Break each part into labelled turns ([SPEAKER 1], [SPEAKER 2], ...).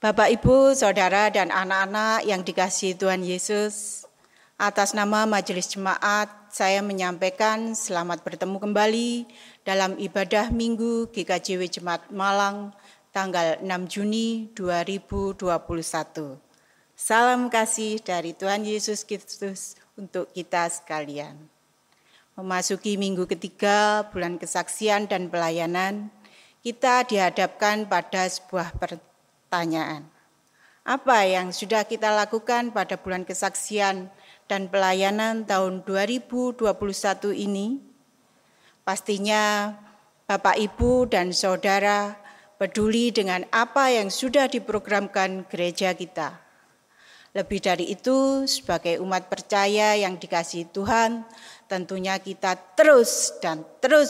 [SPEAKER 1] Bapak, Ibu, Saudara, dan anak-anak yang dikasihi Tuhan Yesus, atas nama Majelis Jemaat, saya menyampaikan selamat bertemu kembali dalam ibadah Minggu GKJW Jemaat Malang, tanggal 6 Juni 2021. Salam kasih dari Tuhan Yesus Kristus untuk kita sekalian. Memasuki minggu ketiga bulan kesaksian dan pelayanan, kita dihadapkan pada sebuah pertanyaan. Apa yang sudah kita lakukan pada bulan kesaksian dan pelayanan tahun 2021 ini? Pastinya Bapak, Ibu, dan Saudara peduli dengan apa yang sudah diprogramkan gereja kita. Lebih dari itu, sebagai umat percaya yang dikasihi Tuhan, tentunya kita terus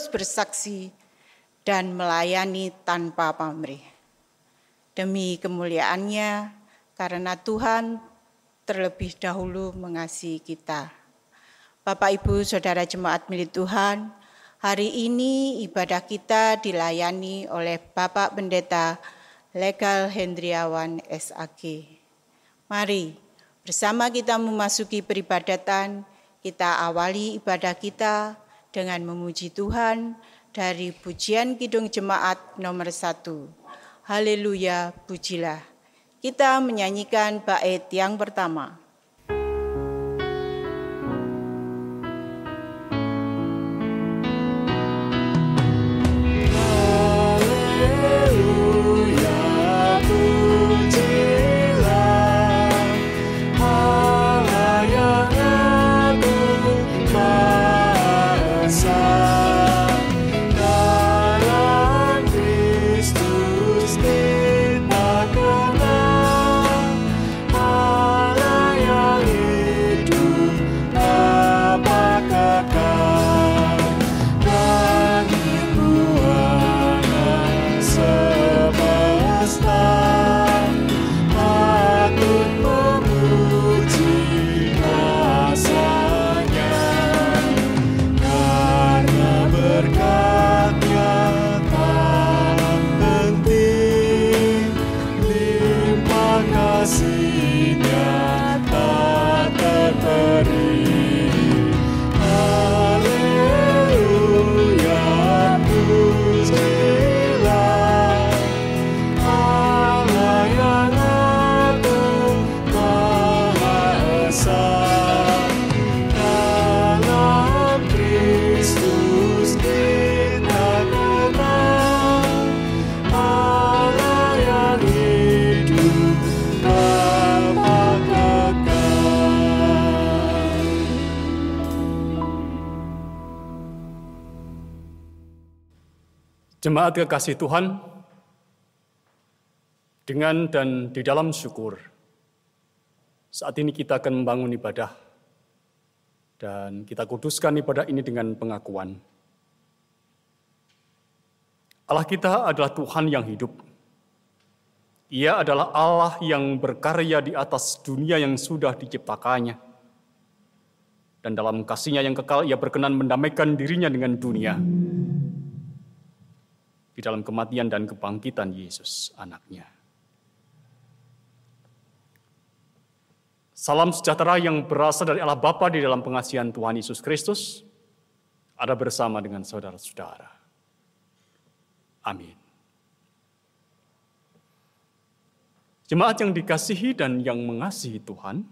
[SPEAKER 1] bersaksi dan melayani tanpa pamrih. Demi kemuliaannya, karena Tuhan terlebih dahulu mengasihi kita. Bapak, Ibu, Saudara jemaat milik Tuhan, hari ini ibadah kita dilayani oleh Bapak Pendeta Legal Hendriawan SAG. Mari bersama kita memasuki peribadatan, kita awali ibadah kita dengan memuji Tuhan dari pujian Kidung Jemaat nomor 1. Haleluya, pujilah. Kita menyanyikan bait yang pertama.
[SPEAKER 2] Jemaat kekasih Tuhan, dengan dan di dalam syukur, saat ini kita akan membangun ibadah, dan kita kuduskan ibadah ini dengan pengakuan. Allah kita adalah Tuhan yang hidup. Ia adalah Allah yang berkarya di atas dunia yang sudah diciptakannya. Dan dalam kasih-Nya yang kekal, Ia berkenan mendamaikan dirinya dengan dunia. Di dalam kematian dan kebangkitan Yesus, anak-Nya. Salam sejahtera yang berasal dari Allah Bapa di dalam pengasihan Tuhan Yesus Kristus, ada bersama dengan saudara-saudara. Amin. Jemaat yang dikasihi dan yang mengasihi Tuhan,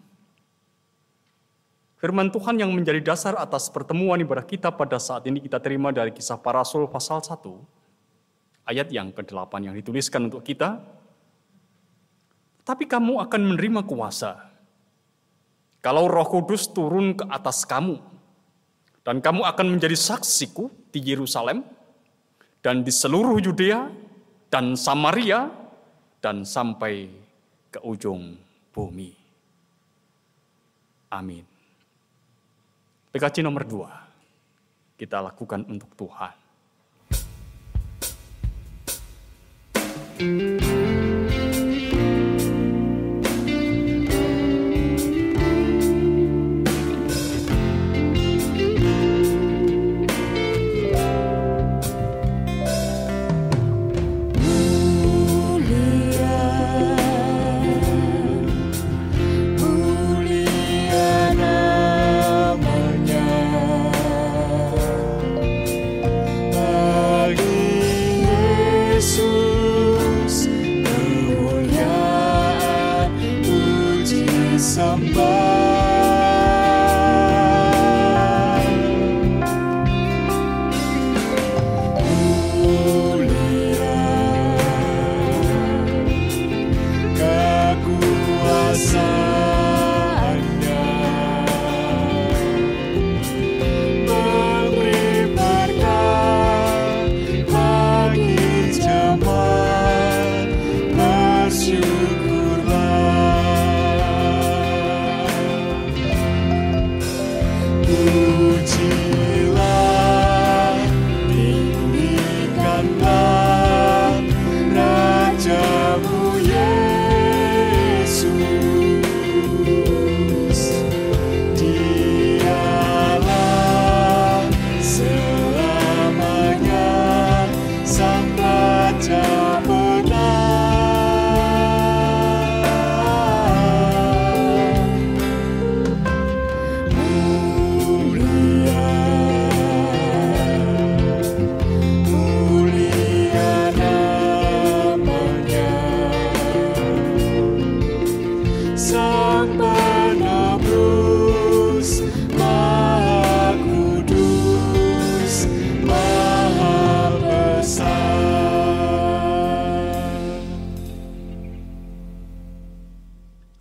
[SPEAKER 2] firman Tuhan yang menjadi dasar atas pertemuan ibadah kita pada saat ini kita terima dari Kisah Para Rasul pasal 1, ayat yang ke-8 yang dituliskan untuk kita. Tapi kamu akan menerima kuasa kalau Roh Kudus turun ke atas kamu, dan kamu akan menjadi saksiku di Yerusalem dan di seluruh Yudea dan Samaria dan sampai ke ujung bumi. Amin. PKJ nomor 2 kita lakukan untuk Tuhan.
[SPEAKER 3] Mulia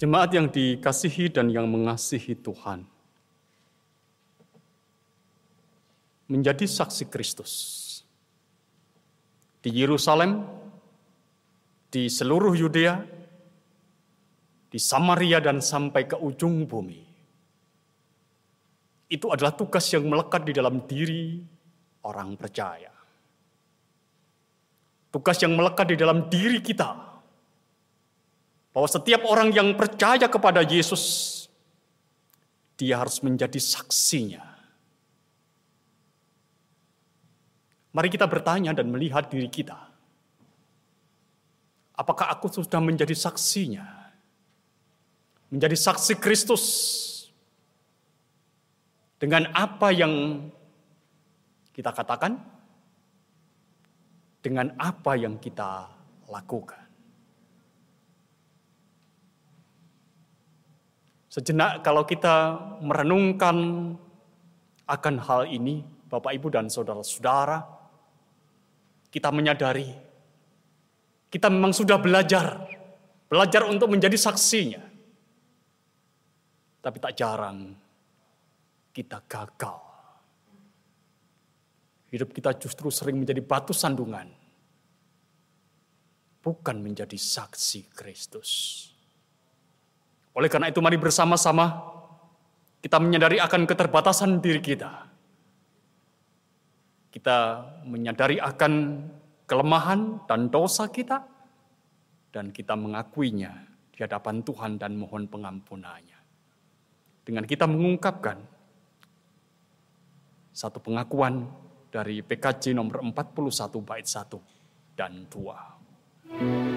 [SPEAKER 2] Jemaat yang dikasihi dan yang mengasihi Tuhan, menjadi saksi Kristus di Yerusalem, di seluruh Yudea, di Samaria dan sampai ke ujung bumi. Itu adalah tugas yang melekat di dalam diri orang percaya. Tugas yang melekat di dalam diri kita. Bahwa setiap orang yang percaya kepada Yesus, dia harus menjadi saksinya. Mari kita bertanya dan melihat diri kita. Apakah aku sudah menjadi saksinya? Menjadi saksi Kristus. Dengan apa yang kita katakan? Dengan apa yang kita lakukan? Sejenak kalau kita merenungkan akan hal ini, Bapak, Ibu, dan saudara-saudara, kita menyadari, kita memang sudah belajar untuk menjadi saksinya. Tapi tak jarang kita gagal. Hidup kita justru sering menjadi batu sandungan, bukan menjadi saksi Kristus. Oleh karena itu mari bersama-sama kita menyadari akan keterbatasan diri kita. Kita menyadari akan kelemahan dan dosa kita, dan kita mengakuinya di hadapan Tuhan dan mohon pengampunannya. Dengan kita mengungkapkan satu pengakuan dari PKJ nomor 41 bait 1 dan 2.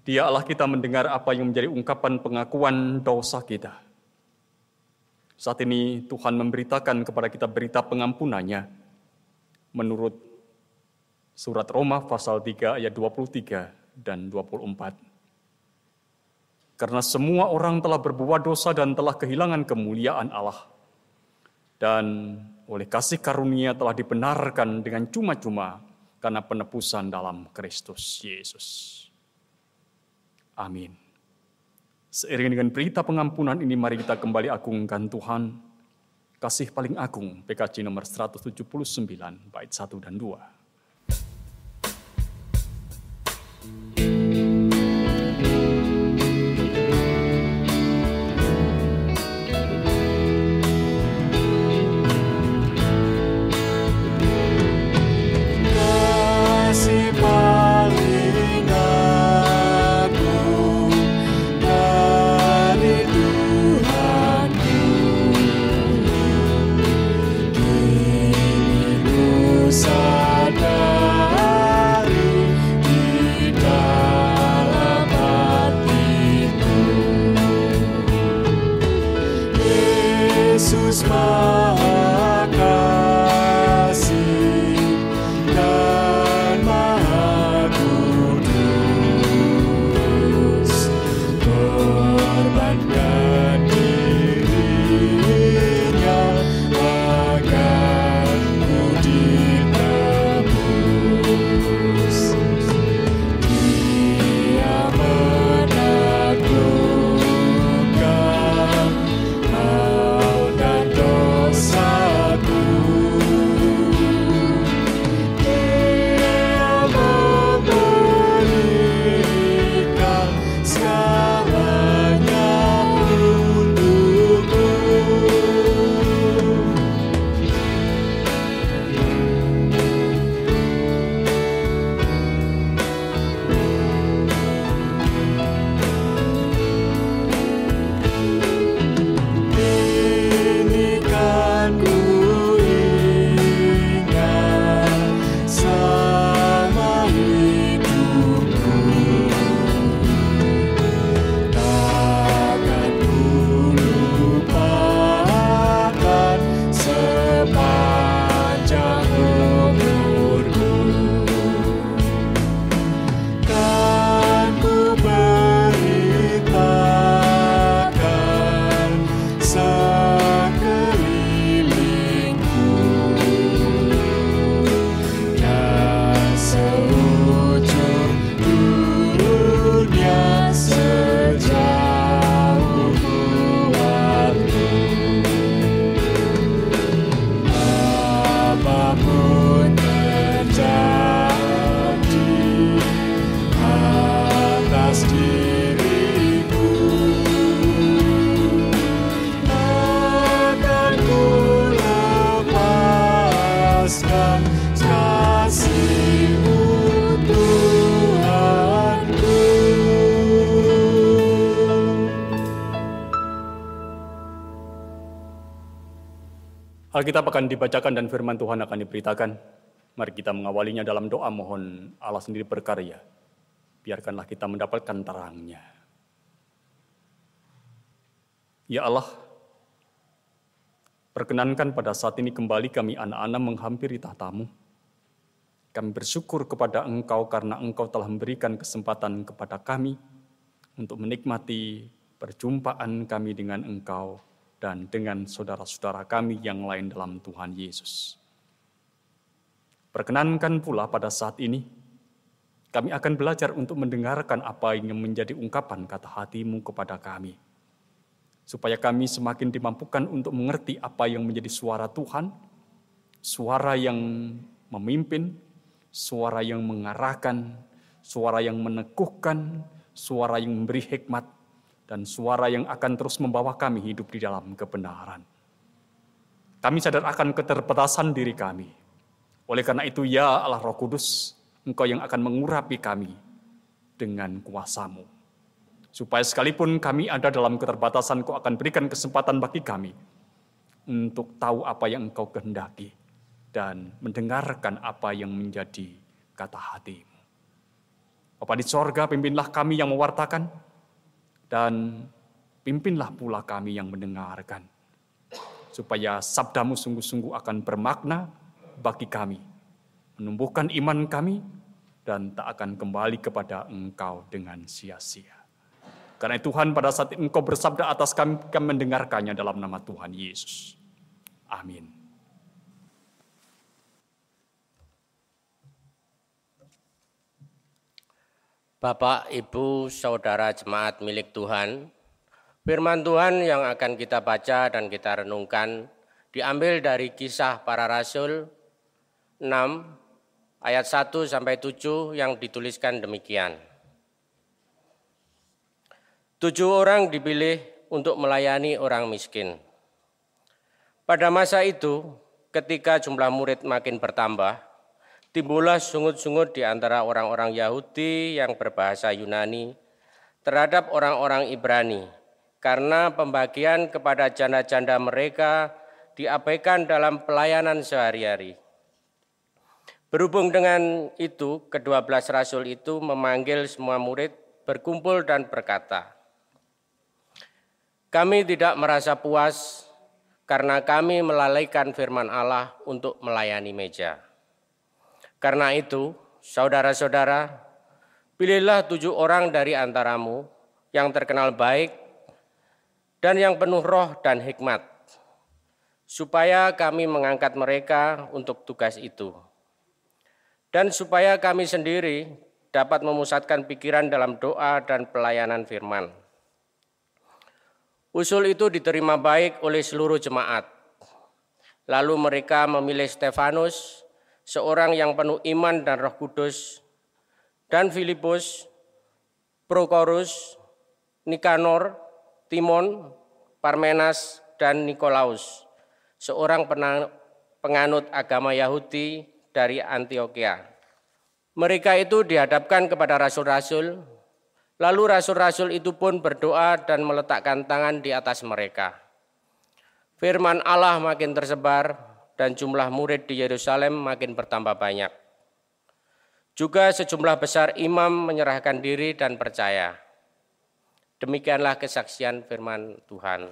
[SPEAKER 2] Dia Allah kita mendengar apa yang menjadi ungkapan pengakuan dosa kita. Saat ini Tuhan memberitakan kepada kita berita pengampunannya menurut surat Roma pasal 3 ayat 23 dan 24. Karena semua orang telah berbuat dosa dan telah kehilangan kemuliaan Allah. Dan oleh kasih karunia telah dibenarkan dengan cuma-cuma karena penebusan dalam Kristus Yesus. Amin. Seiring dengan berita pengampunan ini, mari kita kembali agungkan Tuhan. Kasih Paling Agung, PKJ nomor 179, bait 1 dan 2. Alkitab akan dibacakan dan firman Tuhan akan diberitakan. Mari kita mengawalinya dalam doa, mohon Allah sendiri berkarya. Biarkanlah kita mendapatkan terangnya. Ya Allah, perkenankan pada saat ini kembali kami anak-anak menghampiri tahta-Mu. Kami bersyukur kepada Engkau karena Engkau telah memberikan kesempatan kepada kami untuk menikmati perjumpaan kami dengan Engkau dan dengan saudara-saudara kami yang lain dalam Tuhan Yesus. Perkenankan pula pada saat ini, kami akan belajar untuk mendengarkan apa yang menjadi ungkapan kata hati-Mu kepada kami. Supaya kami semakin dimampukan untuk mengerti apa yang menjadi suara Tuhan, suara yang memimpin, suara yang mengarahkan, suara yang meneguhkan, suara yang memberi hikmat, dan suara yang akan terus membawa kami hidup di dalam kebenaran. Kami sadar akan keterbatasan diri kami. Oleh karena itu, ya Allah Roh Kudus, Engkau yang akan mengurapi kami dengan kuasa-Mu. Supaya sekalipun kami ada dalam keterbatasan, Engkau akan berikan kesempatan bagi kami untuk tahu apa yang Engkau kehendaki dan mendengarkan apa yang menjadi kata hati-Mu. Bapa di sorga, pimpinlah kami yang mewartakan, dan pimpinlah pula kami yang mendengarkan, supaya sabda-Mu sungguh-sungguh akan bermakna bagi kami, menumbuhkan iman kami, dan tak akan kembali kepada Engkau dengan sia-sia. Karena Tuhan, pada saat Engkau bersabda atas kami, kami mendengarkannya dalam nama Tuhan Yesus. Amin.
[SPEAKER 3] Bapak, Ibu, Saudara jemaat milik Tuhan, firman Tuhan yang akan kita baca dan kita renungkan diambil dari Kisah Para Rasul 6 ayat 1 sampai 7 yang dituliskan demikian. 7 orang dipilih untuk melayani orang miskin. Pada masa itu, ketika jumlah murid makin bertambah, timbullah sungut-sungut di antara orang-orang Yahudi yang berbahasa Yunani terhadap orang-orang Ibrani, karena pembagian kepada janda-janda mereka diabaikan dalam pelayanan sehari-hari. Berhubung dengan itu, ke-12 rasul itu memanggil semua murid berkumpul dan berkata, "Kami tidak merasa puas karena kami melalaikan firman Allah untuk melayani meja. Karena itu, saudara-saudara, pilihlah 7 orang dari antaramu yang terkenal baik dan yang penuh roh dan hikmat, supaya kami mengangkat mereka untuk tugas itu. Dan supaya kami sendiri dapat memusatkan pikiran dalam doa dan pelayanan firman." Usul itu diterima baik oleh seluruh jemaat. Lalu mereka memilih Stefanus, seorang yang penuh iman dan Roh Kudus, dan Filipus, Prokorus, Nikanor, Timon, Parmenas, dan Nikolaus, seorang penganut agama Yahudi dari Antioquia. Mereka itu dihadapkan kepada rasul-rasul, lalu rasul-rasul itu pun berdoa dan meletakkan tangan di atas mereka. Firman Allah makin tersebar dan jumlah murid di Yerusalem makin bertambah banyak. Juga sejumlah besar imam menyerahkan diri dan percaya. Demikianlah kesaksian firman Tuhan.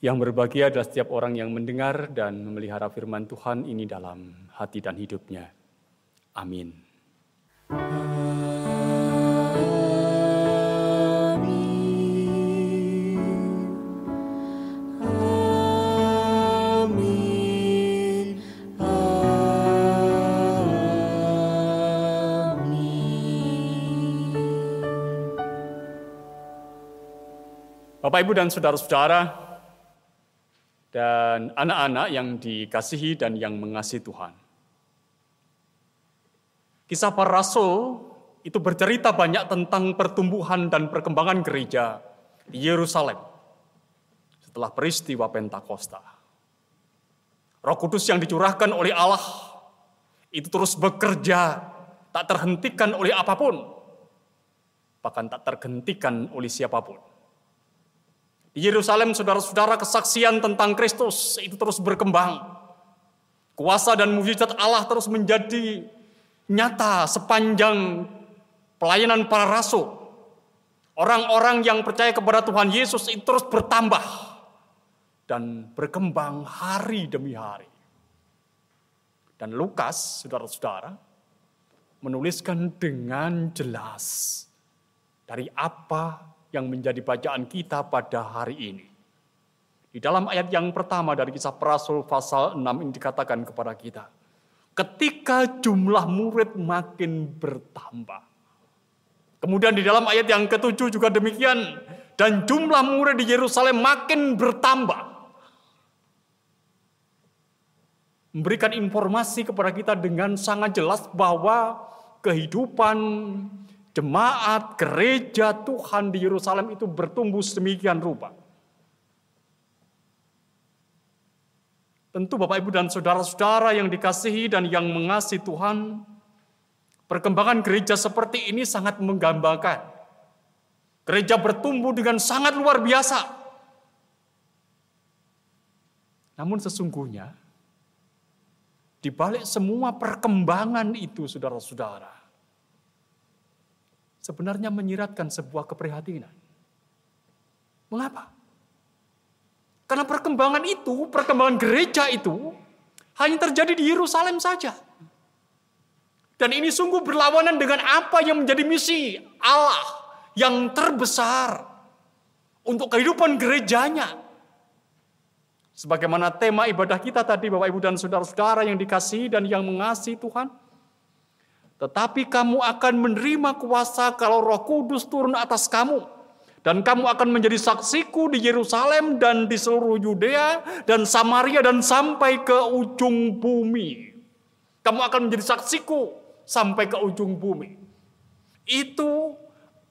[SPEAKER 2] Yang berbahagia adalah setiap orang yang mendengar dan memelihara firman Tuhan ini dalam hati dan hidupnya. Amin. Bapak, Ibu, dan saudara-saudara, dan anak-anak yang dikasihi dan yang mengasihi Tuhan. Kisah Para Rasul itu bercerita banyak tentang pertumbuhan dan perkembangan gereja di Yerusalem setelah peristiwa Pentakosta. Roh Kudus yang dicurahkan oleh Allah itu terus bekerja, tak terhentikan oleh apapun, bahkan tak terhentikan oleh siapapun. Di Yerusalem, saudara-saudara, kesaksian tentang Kristus itu terus berkembang. Kuasa dan mukjizat Allah terus menjadi nyata sepanjang pelayanan para rasul. Orang-orang yang percaya kepada Tuhan Yesus itu terus bertambah dan berkembang hari demi hari. Dan Lukas, saudara-saudara, menuliskan dengan jelas dari apa yang menjadi bacaan kita pada hari ini. Di dalam ayat yang pertama dari Kisah Para Rasul pasal 6 ini dikatakan kepada kita, ketika jumlah murid makin bertambah. Kemudian di dalam ayat yang ke-7 juga demikian, dan jumlah murid di Yerusalem makin bertambah. Memberikan informasi kepada kita dengan sangat jelas bahwa kehidupan jemaat, gereja Tuhan di Yerusalem itu bertumbuh sedemikian rupa. Tentu Bapak, Ibu, dan saudara-saudara yang dikasihi dan yang mengasihi Tuhan, perkembangan gereja seperti ini sangat menggambarkan. Gereja bertumbuh dengan sangat luar biasa. Namun sesungguhnya, di balik semua perkembangan itu, saudara-saudara, sebenarnya menyiratkan sebuah keprihatinan. Mengapa? Karena perkembangan gereja itu hanya terjadi di Yerusalem saja. Dan ini sungguh berlawanan dengan apa yang menjadi misi Allah yang terbesar untuk kehidupan gerejanya. Sebagaimana tema ibadah kita tadi, Bapak, Ibu, dan saudara-saudara yang dikasihi dan yang mengasihi Tuhan, tetapi kamu akan menerima kuasa kalau Roh Kudus turun atas kamu. Dan kamu akan menjadi saksiku di Yerusalem dan di seluruh Yudea dan Samaria dan sampai ke ujung bumi. Kamu akan menjadi saksiku sampai ke ujung bumi. Itu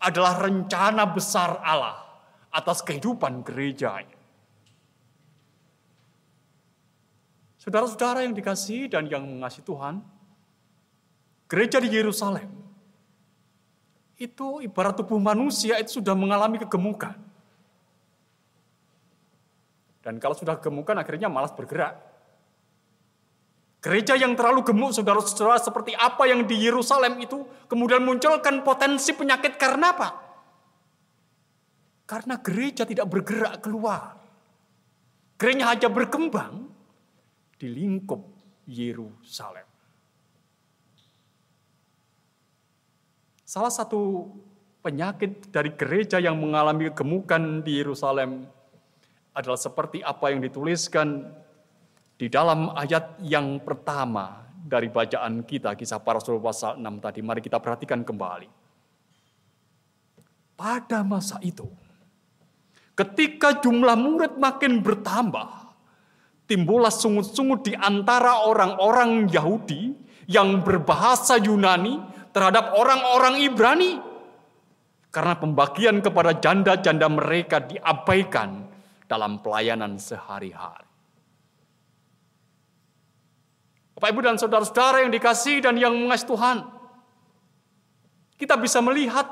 [SPEAKER 2] adalah rencana besar Allah atas kehidupan gerejanya. Saudara-saudara yang dikasihi dan yang mengasihi Tuhan, gereja di Yerusalem itu ibarat tubuh manusia itu sudah mengalami kegemukan. Dan kalau sudah kegemukan akhirnya malas bergerak. Gereja yang terlalu gemuk, saudara-saudara, seperti apa yang di Yerusalem itu kemudian munculkan potensi penyakit karena apa? Karena gereja tidak bergerak keluar. Gereja hanya berkembang di lingkup Yerusalem. Salah satu penyakit dari gereja yang mengalami kegemukan di Yerusalem adalah seperti apa yang dituliskan di dalam ayat yang pertama dari bacaan kita, Kisah Para Rasul pasal 6 tadi. Mari kita perhatikan kembali. Pada masa itu, ketika jumlah murid makin bertambah, timbullah sungut-sungut di antara orang-orang Yahudi yang berbahasa Yunani terhadap orang-orang Ibrani. Karena pembagian kepada janda-janda mereka diabaikan dalam pelayanan sehari-hari. Bapak, Ibu, dan saudara-saudara yang dikasihi dan yang mengasihi Tuhan, kita bisa melihat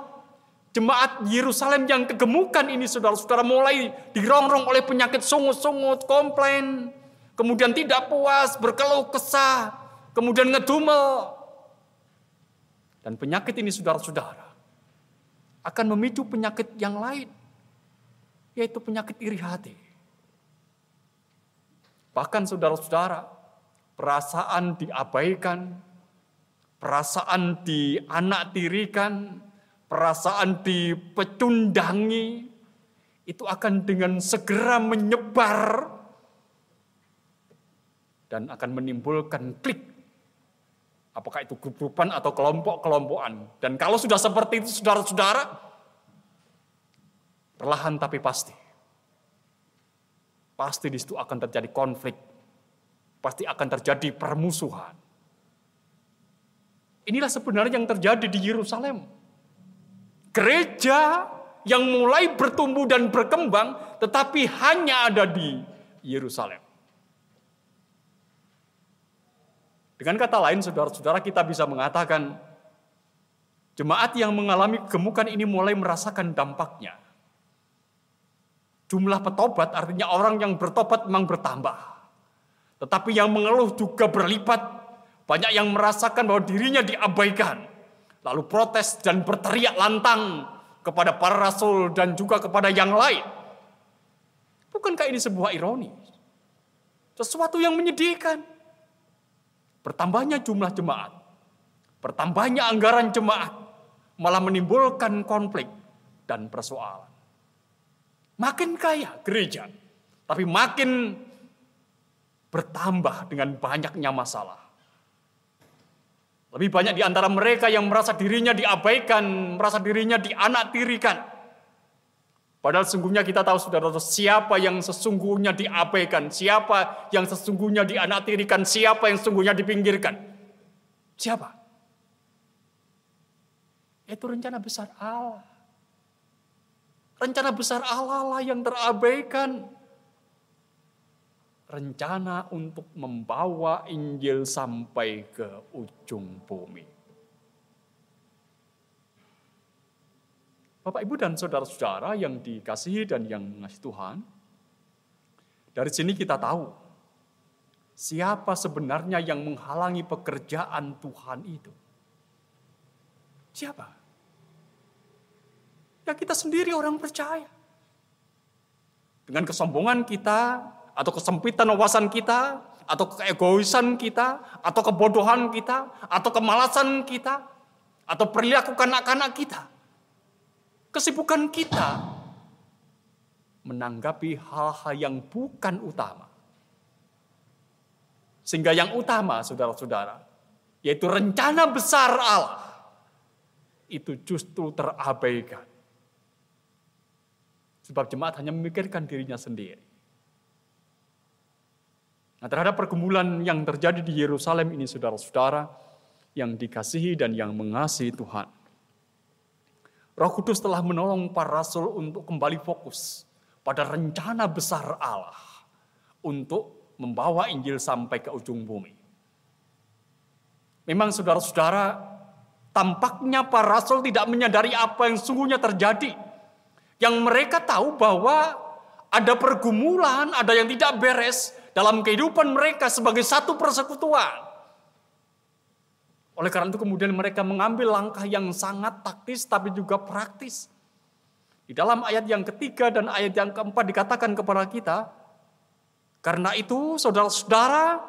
[SPEAKER 2] jemaat Yerusalem yang kegemukan ini, saudara-saudara, mulai dirongrong oleh penyakit sungut-sungut, komplain, kemudian tidak puas, berkeluh kesah, kemudian ngedumel. Dan penyakit ini, saudara-saudara, akan memicu penyakit yang lain, yaitu penyakit iri hati. Bahkan, saudara-saudara, perasaan diabaikan, perasaan dianaktirikan, perasaan dipecundangi, itu akan dengan segera menyebar dan akan menimbulkan klik. Apakah itu grup-grupan atau kelompok-kelompokan. Dan kalau sudah seperti itu, saudara-saudara, perlahan tapi pasti di situ akan terjadi konflik. Pasti akan terjadi permusuhan. Inilah sebenarnya yang terjadi di Yerusalem. Gereja yang mulai bertumbuh dan berkembang, tetapi hanya ada di Yerusalem. Dengan kata lain, saudara-saudara, kita bisa mengatakan jemaat yang mengalami kegemukan ini mulai merasakan dampaknya. Jumlah petobat, artinya orang yang bertobat memang bertambah. Tetapi yang mengeluh juga berlipat. Banyak yang merasakan bahwa dirinya diabaikan. Lalu protes dan berteriak lantang kepada para rasul dan juga kepada yang lain. Bukankah ini sebuah ironi? Sesuatu yang menyedihkan. Bertambahnya jumlah jemaat, bertambahnya anggaran jemaat, malah menimbulkan konflik dan persoalan. Makin kaya gereja, tapi makin bertambah dengan banyaknya masalah. Lebih banyak di antara mereka yang merasa dirinya diabaikan, merasa dirinya dianaktirikan. Padahal sesungguhnya kita tahu, saudara, siapa yang sesungguhnya diabaikan, siapa yang sesungguhnya dianaktirikan, siapa yang sesungguhnya dipinggirkan. Siapa? Itu rencana besar Allah. Rencana besar Allah lah yang terabaikan. Rencana untuk membawa Injil sampai ke ujung bumi. Bapak, Ibu, dan saudara-saudara yang dikasihi dan yang mengasihi Tuhan, dari sini kita tahu siapa sebenarnya yang menghalangi pekerjaan Tuhan itu. Siapa? Ya kita sendiri orang percaya. Dengan kesombongan kita, atau kesempitan wawasan kita, atau keegoisan kita, atau kebodohan kita, atau kemalasan kita, atau perilaku kanak-kanak kita. Kesibukan kita menanggapi hal-hal yang bukan utama. Sehingga yang utama, saudara-saudara, yaitu rencana besar Allah, itu justru terabaikan. Sebab jemaat hanya memikirkan dirinya sendiri. Nah, terhadap pergumulan yang terjadi di Yerusalem ini, saudara-saudara, yang dikasihi dan yang mengasihi Tuhan, Roh Kudus telah menolong para rasul untuk kembali fokus pada rencana besar Allah untuk membawa Injil sampai ke ujung bumi. Memang saudara-saudara, tampaknya para rasul tidak menyadari apa yang sungguhnya terjadi. Yang mereka tahu bahwa ada pergumulan, ada yang tidak beres dalam kehidupan mereka sebagai satu persekutuan. Oleh karena itu kemudian mereka mengambil langkah yang sangat taktis tapi juga praktis. Di dalam ayat yang ketiga dan ayat yang keempat dikatakan kepada kita, karena itu saudara-saudara,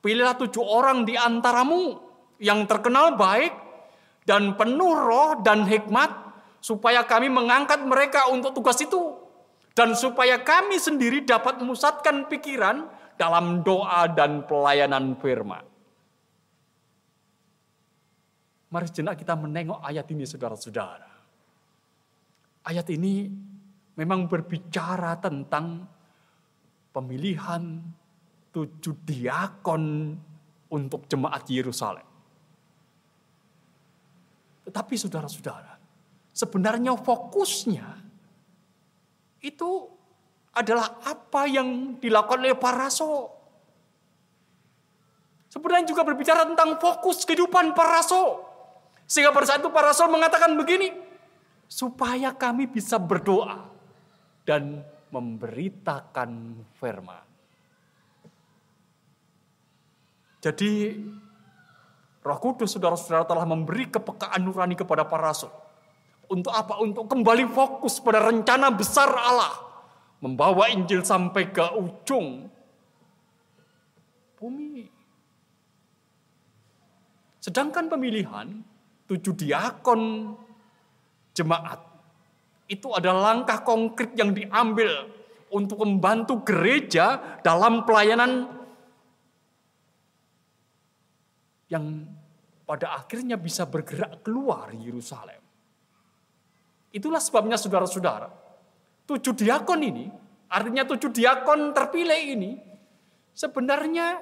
[SPEAKER 2] pilihlah 7 orang di antaramu yang terkenal baik dan penuh roh dan hikmat, supaya kami mengangkat mereka untuk tugas itu. Dan supaya kami sendiri dapat memusatkan pikiran dalam doa dan pelayanan firman. Mari sejenak kita menengok ayat ini, saudara-saudara. Ayat ini memang berbicara tentang pemilihan 7 diakon untuk jemaat Yerusalem. Tetapi saudara-saudara, sebenarnya fokusnya itu adalah apa yang dilakukan oleh para rasul. Sebenarnya juga berbicara tentang fokus kehidupan para rasul. Sehingga pada saat itu para rasul mengatakan begini, supaya kami bisa berdoa dan memberitakan firman. Jadi Roh Kudus saudara-saudara telah memberi kepekaan nurani kepada para rasul. Untuk apa? Untuk kembali fokus pada rencana besar Allah. Membawa Injil sampai ke ujung bumi. Sedangkan pemilihan 7 diakon jemaat itu adalah langkah konkret yang diambil untuk membantu gereja dalam pelayanan yang pada akhirnya bisa bergerak keluar Yerusalem. Itulah sebabnya saudara-saudara, 7 diakon ini, artinya 7 diakon terpilih ini, sebenarnya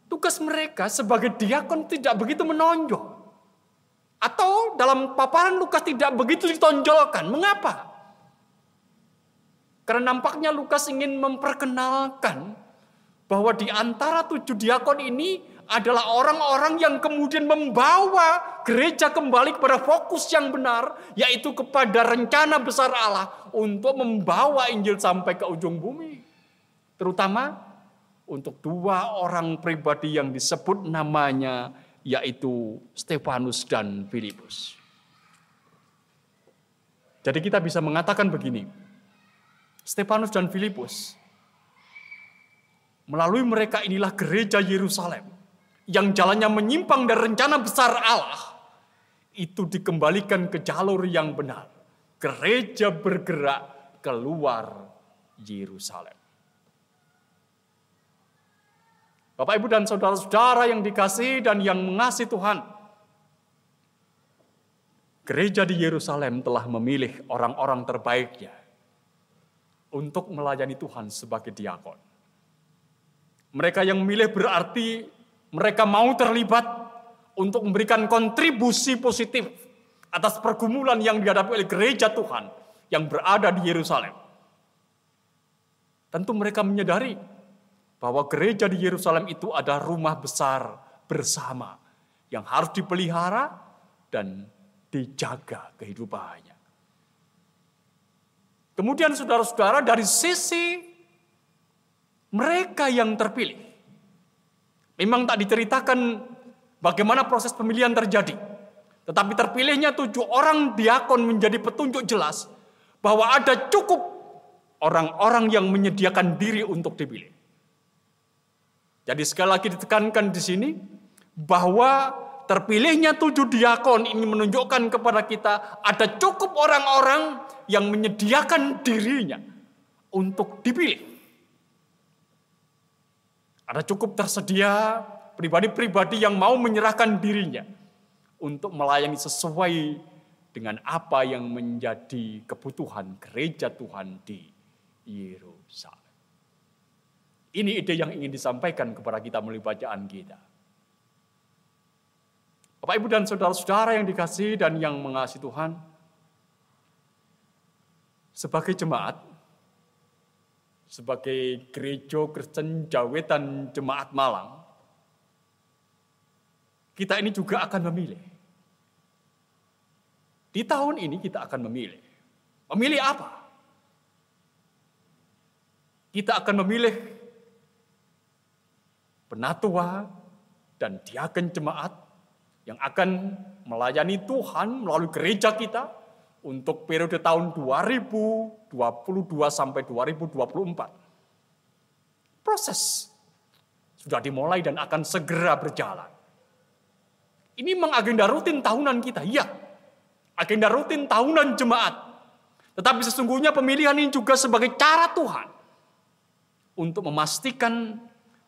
[SPEAKER 2] tugas mereka sebagai diakon tidak begitu menonjol. Atau dalam paparan Lukas tidak begitu ditonjolkan. Mengapa? Karena nampaknya Lukas ingin memperkenalkan bahwa di antara 7 diakon ini adalah orang-orang yang kemudian membawa gereja kembali kepada fokus yang benar, yaitu kepada rencana besar Allah untuk membawa Injil sampai ke ujung bumi. Terutama untuk 2 orang pribadi yang disebut namanya, yaitu Stefanus dan Filipus. Jadi kita bisa mengatakan begini, Stefanus dan Filipus, melalui mereka inilah gereja Yerusalem yang jalannya menyimpang dari rencana besar Allah, itu dikembalikan ke jalur yang benar. Gereja bergerak keluar Yerusalem. Bapak, Ibu, dan saudara-saudara yang dikasihi dan yang mengasihi Tuhan, gereja di Yerusalem telah memilih orang-orang terbaiknya untuk melayani Tuhan sebagai diakon. Mereka yang memilih berarti mereka mau terlibat untuk memberikan kontribusi positif atas pergumulan yang dihadapi oleh gereja Tuhan yang berada di Yerusalem. Tentu mereka menyadari bahwa gereja di Yerusalem itu ada rumah besar bersama yang harus dipelihara dan dijaga kehidupannya. Kemudian saudara-saudara, dari sisi mereka yang terpilih, memang tak diceritakan bagaimana proses pemilihan terjadi. Tetapi terpilihnya 7 orang diakon menjadi petunjuk jelas bahwa ada cukup orang-orang yang menyediakan diri untuk dipilih. Jadi sekali lagi ditekankan di sini bahwa terpilihnya 7 diakon ini menunjukkan kepada kita ada cukup orang-orang yang menyediakan dirinya untuk dipilih. Ada cukup tersedia pribadi-pribadi yang mau menyerahkan dirinya untuk melayani sesuai dengan apa yang menjadi kebutuhan gereja Tuhan di Yerusalem. Ini ide yang ingin disampaikan kepada kita melalui bacaan kita. Bapak, Ibu, dan saudara-saudara yang dikasihi dan yang mengasihi Tuhan, sebagai jemaat, sebagai Gereja Kristen Jawetan Jemaat Malang, kita ini juga akan memilih. Di tahun ini kita akan memilih. Memilih apa? Kita akan memilih penatua dan diaken jemaat yang akan melayani Tuhan melalui gereja kita untuk periode tahun 2022 sampai 2024. Proses sudah dimulai dan akan segera berjalan. Ini memang agenda rutin tahunan kita, iya. Agenda rutin tahunan jemaat. Tetapi sesungguhnya pemilihan ini juga sebagai cara Tuhan untuk memastikan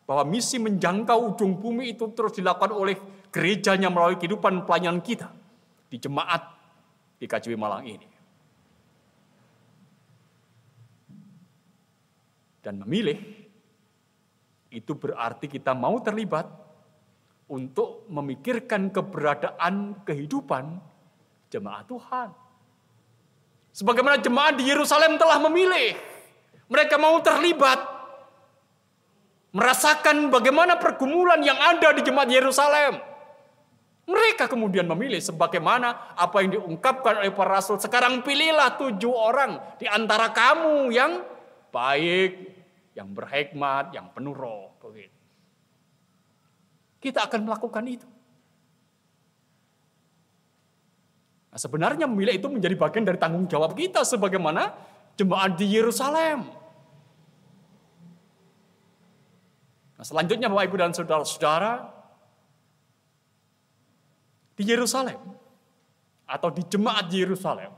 [SPEAKER 2] bahwa misi menjangkau ujung bumi itu terus dilakukan oleh gerejanya melalui kehidupan pelayanan kita di jemaat di KJW Malang ini. Dan memilih itu berarti kita mau terlibat untuk memikirkan keberadaan kehidupan jemaat Tuhan. Sebagaimana jemaat di Yerusalem telah memilih, mereka mau terlibat, merasakan bagaimana pergumulan yang ada di jemaat Yerusalem. Mereka kemudian memilih sebagaimana apa yang diungkapkan oleh para rasul. Sekarang pilihlah 7 orang di antara kamu yang baik, yang berhikmat, yang penuh roh. Kita akan melakukan itu. Nah, sebenarnya memilih itu menjadi bagian dari tanggung jawab kita sebagaimana jemaat di Yerusalem. Nah, selanjutnya Bapak, Ibu, dan saudara-saudara, di Yerusalem atau di jemaat di Yerusalem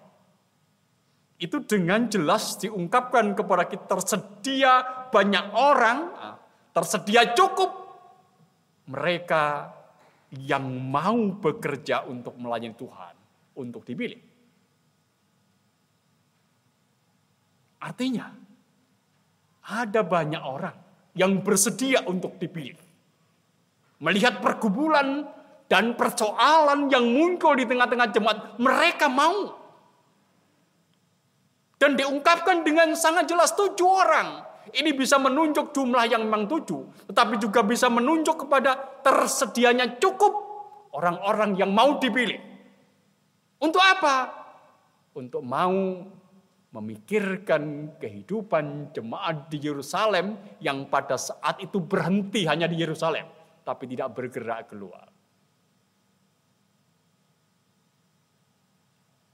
[SPEAKER 2] itu dengan jelas diungkapkan kepada kita tersedia banyak orang, tersedia cukup mereka yang mau bekerja untuk melayani Tuhan, untuk dipilih. Artinya, ada banyak orang yang bersedia untuk dipilih. Melihat pergumulan dan persoalan yang muncul di tengah-tengah jemaat, mereka mau. Dan diungkapkan dengan sangat jelas 7 orang. Ini bisa menunjuk jumlah yang memang 7, tetapi juga bisa menunjuk kepada tersedianya cukup orang-orang yang mau dipilih. Untuk apa? Untuk mau memikirkan kehidupan jemaat di Yerusalem yang pada saat itu berhenti hanya di Yerusalem, tapi tidak bergerak keluar.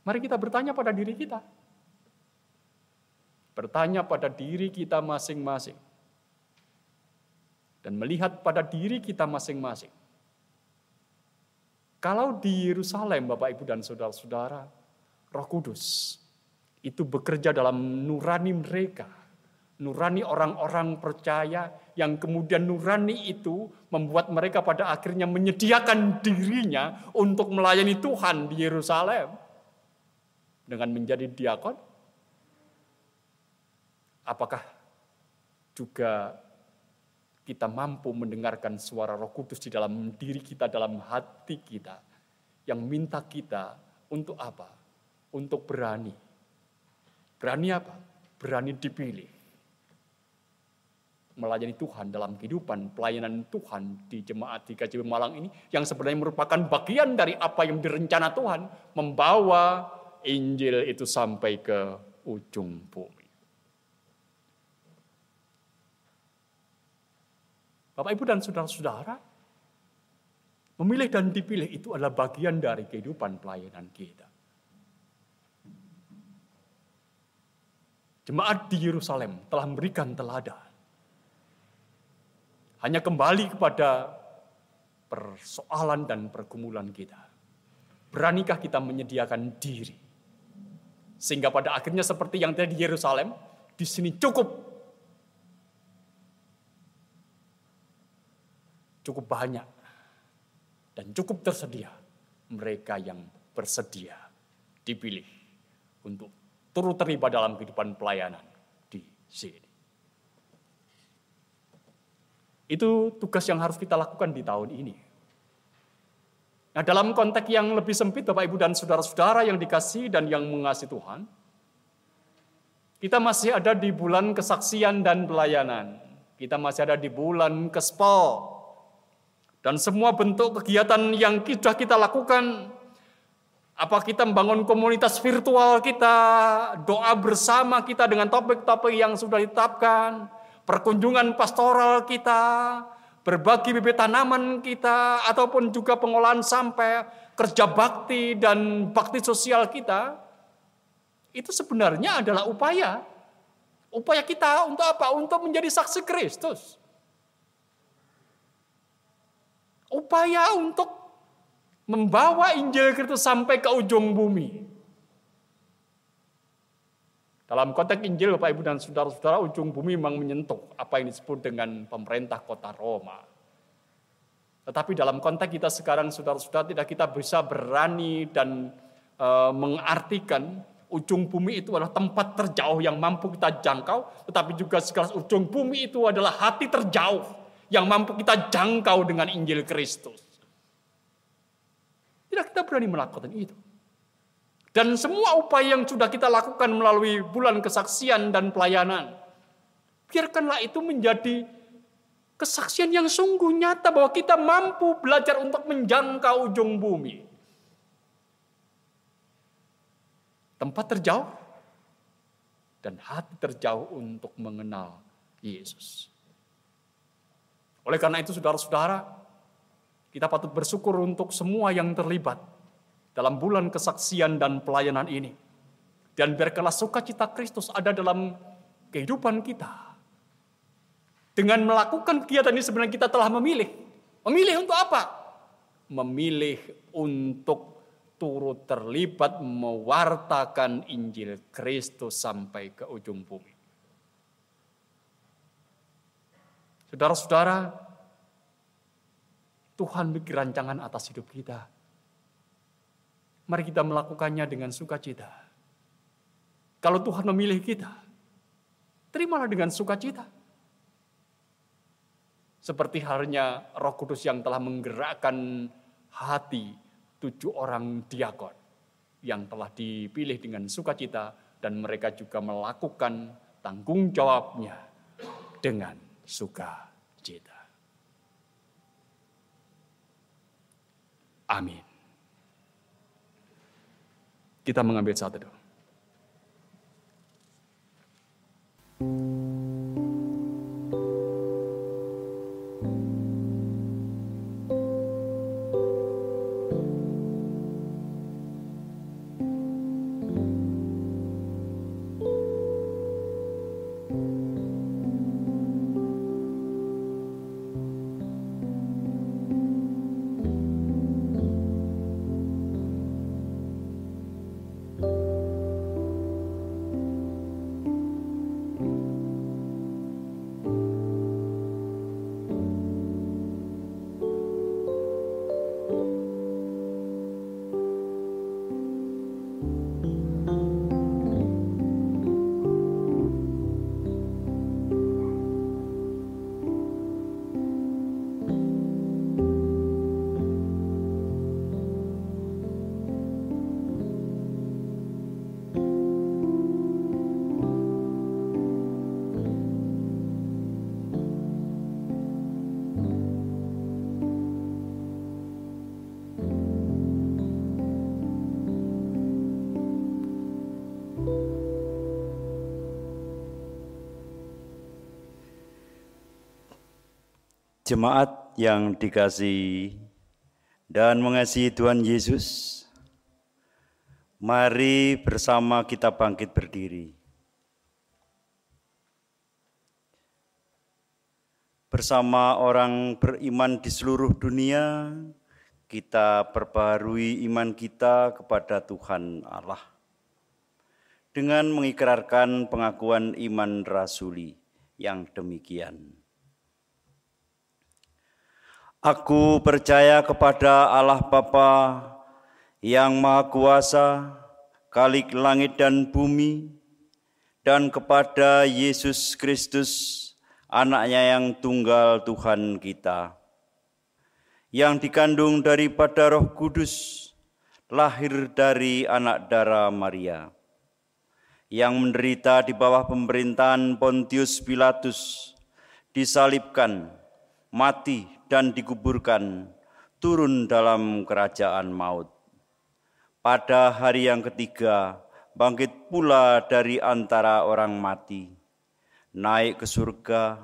[SPEAKER 2] Mari kita bertanya pada diri kita. Bertanya pada diri kita masing-masing. Dan melihat pada diri kita masing-masing. Kalau di Yerusalem, Bapak, Ibu, dan saudara-saudara, Roh Kudus itu bekerja dalam nurani mereka. Nurani orang-orang percaya yang kemudian nurani itu membuat mereka pada akhirnya menyediakan dirinya untuk melayani Tuhan di Yerusalem. Dengan menjadi diakon. Apakah juga kita mampu mendengarkan suara Roh Kudus di dalam diri kita, dalam hati kita, yang minta kita untuk apa? Untuk berani. Berani apa? Berani dipilih. Melayani Tuhan dalam kehidupan pelayanan Tuhan di jemaat di KJW Malang ini, yang sebenarnya merupakan bagian dari apa yang direncana Tuhan, membawa Injil itu sampai ke ujung bumi. Bapak, Ibu, dan saudara-saudara, memilih dan dipilih itu adalah bagian dari kehidupan pelayanan kita. Jemaat di Yerusalem telah memberikan teladan. Hanya kembali kepada persoalan dan pergumulan kita. Beranikah kita menyediakan diri? Sehingga pada akhirnya seperti yang tadi di Yerusalem, di sini cukup banyak dan cukup tersedia mereka yang bersedia dipilih untuk turut terlibat dalam kehidupan pelayanan di sini. Itu tugas yang harus kita lakukan di tahun ini. Nah, dalam konteks yang lebih sempit, Bapak, Ibu, dan saudara-saudara yang dikasihi dan yang mengasihi Tuhan, kita masih ada di bulan kesaksian dan pelayanan. Kita masih ada di bulan Kespol. Dan semua bentuk kegiatan yang sudah kita lakukan, apa kita membangun komunitas virtual kita, doa bersama kita dengan topik-topik yang sudah ditetapkan, perkunjungan pastoral kita, berbagi bibit tanaman kita, ataupun juga pengolahan sampah, kerja bakti dan bakti sosial kita, itu sebenarnya adalah upaya kita untuk apa? Untuk menjadi saksi Kristus. Upaya untuk membawa Injil Kristus sampai ke ujung bumi. Dalam konteks Injil, Bapak, Ibu, dan saudara-saudara, ujung bumi memang menyentuh apa yang disebut dengan pemerintah kota Roma. Tetapi dalam konteks kita sekarang, saudara-saudara, tidak kita bisa berani dan mengartikan ujung bumi itu adalah tempat terjauh yang mampu kita jangkau, tetapi juga sekaligus ujung bumi itu adalah hati terjauh yang mampu kita jangkau dengan Injil Kristus. Tidak kita berani melakukan itu. Dan semua upaya yang sudah kita lakukan melalui bulan kesaksian dan pelayanan, biarkanlah itu menjadi kesaksian yang sungguh nyata bahwa kita mampu belajar untuk menjangkau ujung bumi. Tempat terjauh dan hati terjauh untuk mengenal Yesus. Oleh karena itu, saudara-saudara, kita patut bersyukur untuk semua yang terlibat dalam bulan kesaksian dan pelayanan ini. Dan biarkanlah sukacita Kristus ada dalam kehidupan kita. Dengan melakukan kegiatan ini sebenarnya kita telah memilih. Memilih untuk apa? Memilih untuk turut terlibat mewartakan Injil Kristus sampai ke ujung bumi. Saudara-saudara, Tuhan bikin rancangan atas hidup kita. Mari kita melakukannya dengan sukacita. Kalau Tuhan memilih kita, terimalah dengan sukacita. Seperti halnya Roh Kudus yang telah menggerakkan hati 7 orang diakon yang telah dipilih dengan sukacita, dan mereka juga melakukan tanggung jawabnya dengan sukacita. Amin. Kita mengambil saat teduh.
[SPEAKER 4] Jemaat yang dikasihi dan mengasihi Tuhan Yesus, mari bersama kita bangkit berdiri. Bersama orang beriman di seluruh dunia, kita perbaharui iman kita kepada Tuhan Allah dengan mengikrarkan pengakuan iman rasuli yang demikian. Aku percaya kepada Allah Bapa yang Maha Kuasa, Khalik langit dan bumi, dan kepada Yesus Kristus, Anaknya yang tunggal Tuhan kita, yang dikandung daripada Roh Kudus, lahir dari anak darah Maria, yang menderita di bawah pemerintahan Pontius Pilatus, disalibkan, mati dan dikuburkan, turun dalam kerajaan maut. Pada hari yang ketiga, bangkit pula dari antara orang mati, naik ke surga,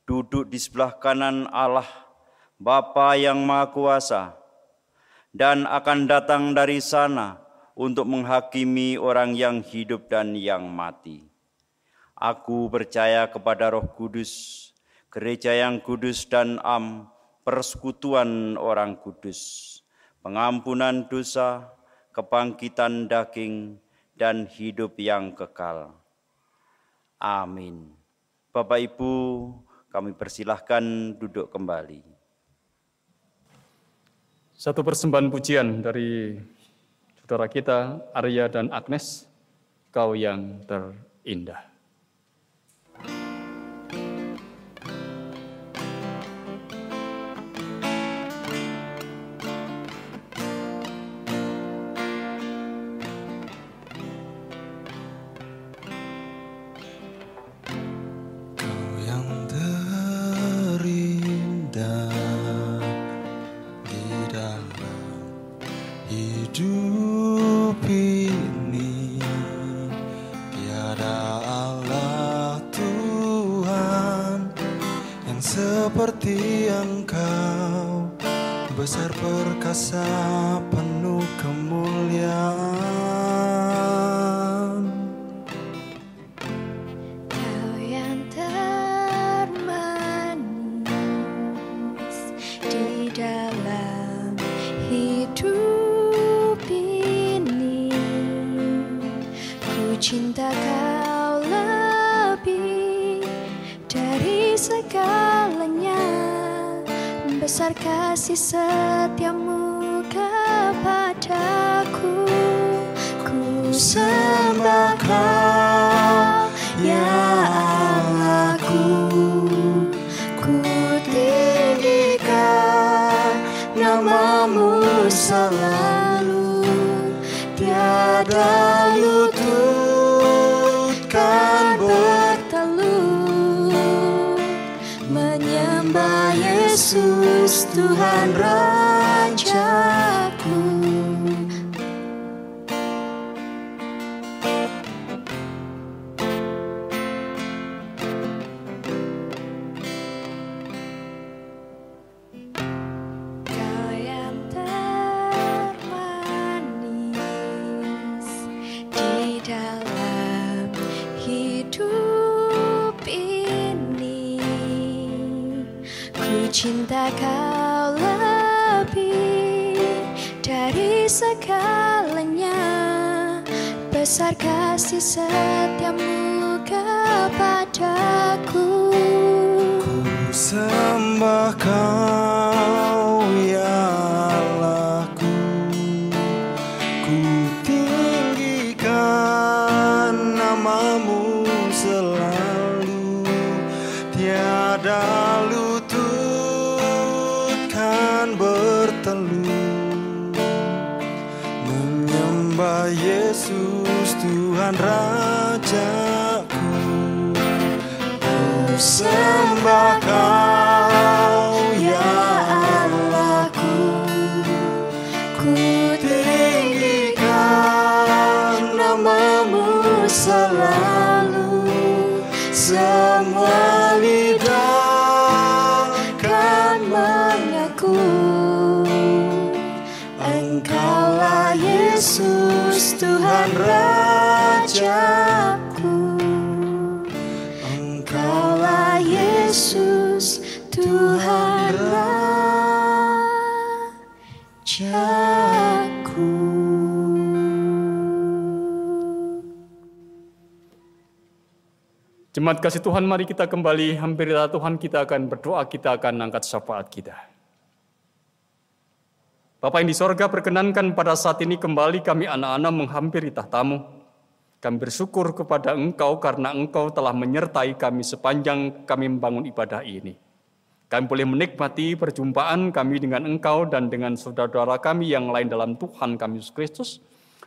[SPEAKER 4] duduk di sebelah kanan Allah, Bapa yang Maha Kuasa, dan akan datang dari sana untuk menghakimi orang yang hidup dan yang mati. Aku percaya kepada Roh Kudus, gereja yang kudus dan persekutuan orang kudus, pengampunan dosa, kebangkitan daging, dan hidup yang kekal. Amin. Bapak Ibu, kami persilahkan duduk kembali.
[SPEAKER 2] Satu persembahan pujian dari saudara kita, Arya dan Agnes, Kau yang terindah.
[SPEAKER 5] Seperti Engkau, besar perkasa penuh kemuliaan.
[SPEAKER 6] Kau yang termanis di dalam hidup ini, ku cinta Kau lebih dari segalanya. Besar kasih setiamu kepadaku, ku sembah Kau ya Allahku, ku tinggikan namamu selalu, tiada lutut kan bertelut menyembah Yesus Tuhan Rajaku. Kau yang termanis di dalam hidup ini, ku cinta Kau lebih dari segalanya. Besar kasih setiamu kepadaku,
[SPEAKER 5] Ku sembah Kau ya Allahku, ku tinggikan namamu selalu, tiada lutut kan bertelut menyembah Yesus Tuhan Rajaku. Ku sembah Kau ya Allahku, ku tinggikan namamu selalu, semua lidah kan mengaku Engkaulah Yesus Tuhan Rajaku. Engkaulah Yesus Tuhan Rajaku.
[SPEAKER 2] Jemaat kasih Tuhan, mari kita kembali hampirilah Tuhan, kita akan berdoa, kita akan angkat syafaat kita. Bapa yang di sorga, perkenankan pada saat ini kembali kami anak-anak menghampiri tahta-Mu. Kami bersyukur kepada Engkau karena Engkau telah menyertai kami sepanjang kami membangun ibadah ini. Kami boleh menikmati perjumpaan kami dengan Engkau dan dengan saudara-saudara kami yang lain dalam Tuhan kami Yesus Kristus.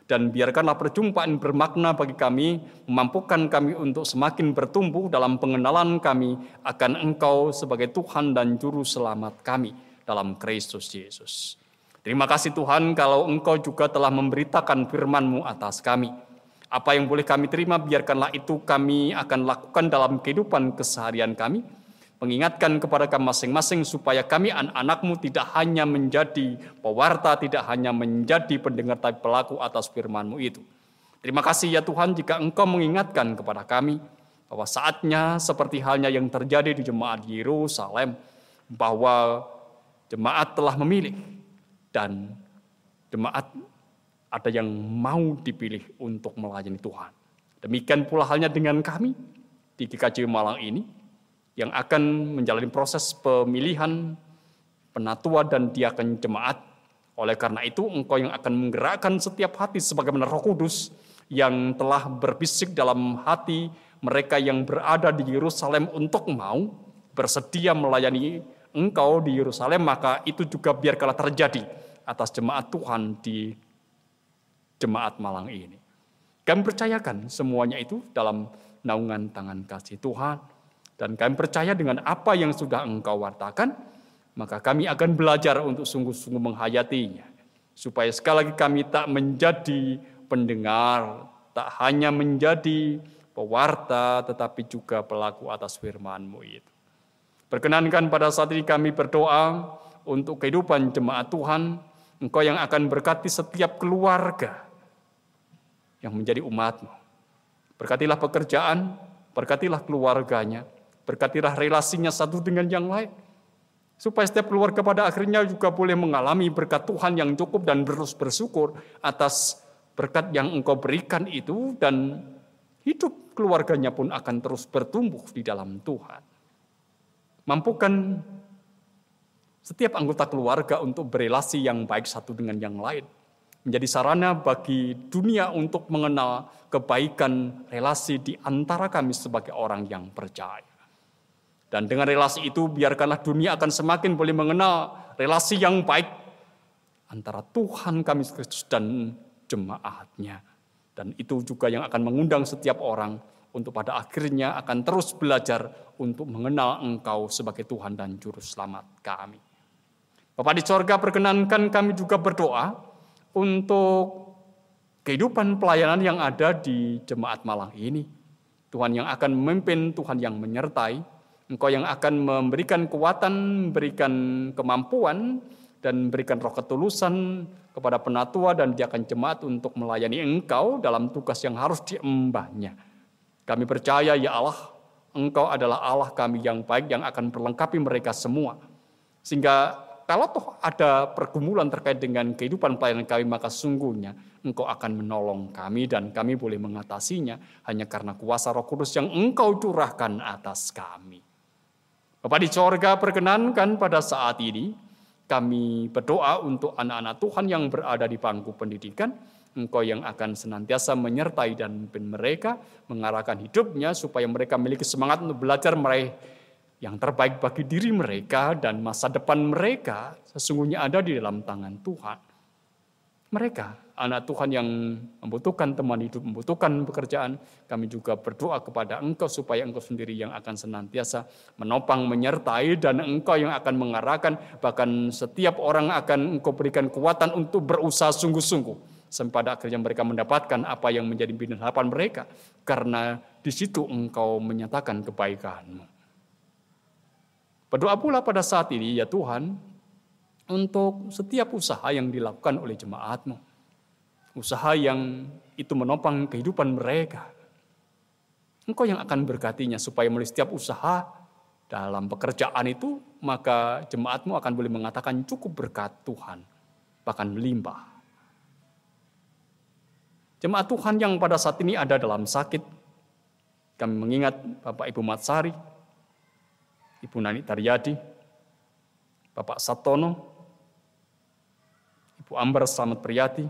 [SPEAKER 2] Dan biarkanlah perjumpaan bermakna bagi kami, memampukan kami untuk semakin bertumbuh dalam pengenalan kami akan Engkau sebagai Tuhan dan Juru Selamat kami dalam Kristus Yesus. Terima kasih Tuhan kalau Engkau juga telah memberitakan firman-Mu atas kami. Apa yang boleh kami terima, biarkanlah itu kami akan lakukan dalam kehidupan keseharian kami. Mengingatkan kepada kami masing-masing supaya kami anak-anak-Mu tidak hanya menjadi pewarta, tidak hanya menjadi pendengar tapi pelaku atas firman-Mu itu. Terima kasih ya Tuhan jika Engkau mengingatkan kepada kami bahwa saatnya seperti halnya yang terjadi di jemaat Yerusalem, bahwa jemaat telah memilih dan jemaat ada yang mau dipilih untuk melayani Tuhan. Demikian pula halnya dengan kami di GKJ Malang ini, yang akan menjalani proses pemilihan penatua dan diaken jemaat. Oleh karena itu, Engkau yang akan menggerakkan setiap hati sebagaimana Roh Kudus yang telah berbisik dalam hati mereka yang berada di Yerusalem untuk mau bersedia melayani Engkau di Yerusalem, maka itu juga biarkanlah terjadi atas jemaat Tuhan di jemaat Malang ini. Kami percayakan semuanya itu dalam naungan tangan kasih Tuhan. Dan kami percaya dengan apa yang sudah Engkau wartakan, maka kami akan belajar untuk sungguh-sungguh menghayatinya. Supaya sekali lagi kami tak menjadi pendengar, tak hanya menjadi pewarta, tetapi juga pelaku atas firman-Mu itu. Perkenankan pada saat ini kami berdoa untuk kehidupan jemaat Tuhan, Engkau yang akan berkati setiap keluarga yang menjadi umat-Mu. Berkatilah pekerjaan, berkatilah keluarganya, berkatilah relasinya satu dengan yang lain. Supaya setiap keluarga pada akhirnya juga boleh mengalami berkat Tuhan yang cukup dan terus bersyukur atas berkat yang Engkau berikan itu. Dan hidup keluarganya pun akan terus bertumbuh di dalam Tuhan. Mampukan setiap anggota keluarga untuk berelasi yang baik satu dengan yang lain. Menjadi sarana bagi dunia untuk mengenal kebaikan relasi di antara kami sebagai orang yang percaya. Dan dengan relasi itu biarkanlah dunia akan semakin boleh mengenal relasi yang baik antara Tuhan kami Kristus dan jemaatnya. Dan itu juga yang akan mengundang setiap orang untuk pada akhirnya akan terus belajar untuk mengenal Engkau sebagai Tuhan dan Juru Selamat kami. Bapa di sorga, perkenankan kami juga berdoa untuk kehidupan pelayanan yang ada di jemaat Malang ini. Tuhan yang akan memimpin, Tuhan yang menyertai, Engkau yang akan memberikan kekuatan, memberikan kemampuan, dan memberikan roh ketulusan kepada penatua dan diaken jemaat untuk melayani Engkau dalam tugas yang harus diembannya. Kami percaya ya Allah, Engkau adalah Allah kami yang baik yang akan perlengkapi mereka semua. Sehingga kalau toh ada pergumulan terkait dengan kehidupan pelayanan kami, maka sungguhnya Engkau akan menolong kami dan kami boleh mengatasinya hanya karena kuasa Roh Kudus yang Engkau curahkan atas kami. Bapa di sorga, perkenankan pada saat ini kami berdoa untuk anak-anak Tuhan yang berada di bangku pendidikan. Engkau yang akan senantiasa menyertai dan memimpin mereka, mengarahkan hidupnya supaya mereka memiliki semangat untuk belajar meraih yang terbaik bagi diri mereka dan masa depan mereka sesungguhnya ada di dalam tangan Tuhan. Mereka, anak Tuhan yang membutuhkan teman hidup, membutuhkan pekerjaan, kami juga berdoa kepada Engkau supaya Engkau sendiri yang akan senantiasa menopang, menyertai, dan Engkau yang akan mengarahkan, bahkan setiap orang akan Engkau berikan kekuatan untuk berusaha sungguh-sungguh, sampai pada akhirnya mereka mendapatkan apa yang menjadi impian harapan mereka, karena di situ Engkau menyatakan kebaikan-Mu. Berdoa pula pada saat ini, ya Tuhan, untuk setiap usaha yang dilakukan oleh jemaat-Mu. Usaha yang itu menopang kehidupan mereka. Engkau yang akan berkatinya supaya melalui setiap usaha dalam pekerjaan itu, maka jemaat-Mu akan boleh mengatakan cukup berkat Tuhan, bahkan melimpah. Jemaat Tuhan yang pada saat ini ada dalam sakit, kami mengingat Bapak Ibu Matsari, Ibu Nani Taryadi, Bapak Satono, Ibu Ambar Slamet Priyati,